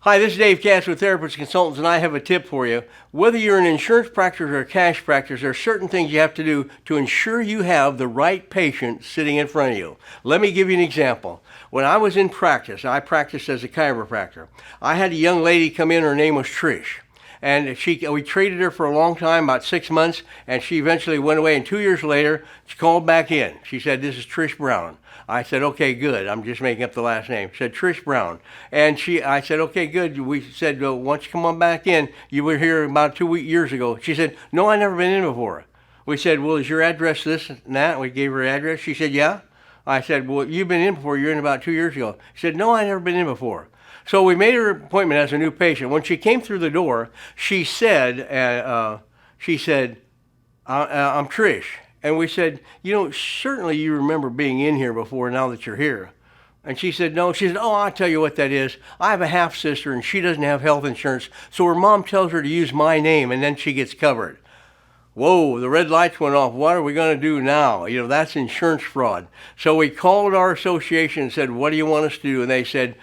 Hi, this is Dave Katz with Therapist Consultants, and I have a tip for you. Whether you're an insurance practitioner or a cash practitioner, there are certain things you have to do to ensure you have the right patient sitting in front of you. Let me give you an example. When I was in practice, I practiced as a chiropractor. I had a young lady come in, her name was Trish. And we treated her for a long time, about 6 months, and she eventually went away. And 2 years later, she called back in. She said, "This is Trish Brown." I said, "Okay, good. I'm just making up the last name." She said, "Trish Brown." And I said, "Okay, good." We said, "Well, why don't you come on back in? You were here about 2 years ago." She said, "No, I've never been in before." We said, "Well, is your address this and that?" We gave her her address. She said, "Yeah." I said, "Well, you've been in before. You're in about 2 years ago." She said, "No, I've never been in before." So we made her appointment as a new patient. When she came through the door, she said, "I'm Trish." And we said, "Certainly you remember being in here before now that you're here." And she said, "No." She said, "Oh, I'll tell you what that is. I have a half sister and she doesn't have health insurance. So her mom tells her to use my name and then she gets covered." Whoa, the red lights went off. What are we going to do now? That's insurance fraud. So we called our association and said, "What do you want us to do?" And they said,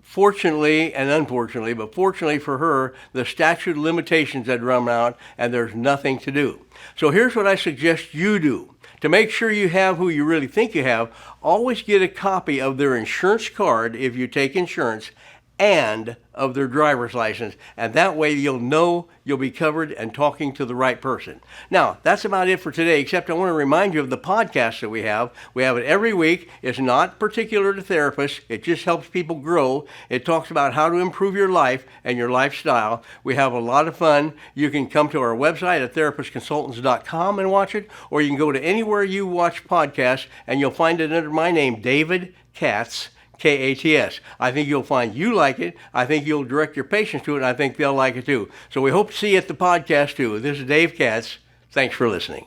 fortunately and unfortunately, but fortunately for her, the statute of limitations had run out and there's nothing to do. So here's what I suggest you do. To make sure you have who you really think you have, always get a copy of their insurance card if you take insurance and of their driver's license. And that way you'll know you'll be covered and talking to the right person. Now, that's about it for today, except I want to remind you of the podcast that we have. We have it every week. It's not particular to therapists. It just helps people grow. It talks about how to improve your life and your lifestyle. We have a lot of fun. You can come to our website at therapistconsultants.com and watch it, or you can go to anywhere you watch podcasts and you'll find it under my name, David Katz, K-A-T-S. I think you'll find you like it. I think you'll direct your patients to it, and I think they'll like it too. So we hope to see you at the podcast too. This is Dave Katz. Thanks for listening.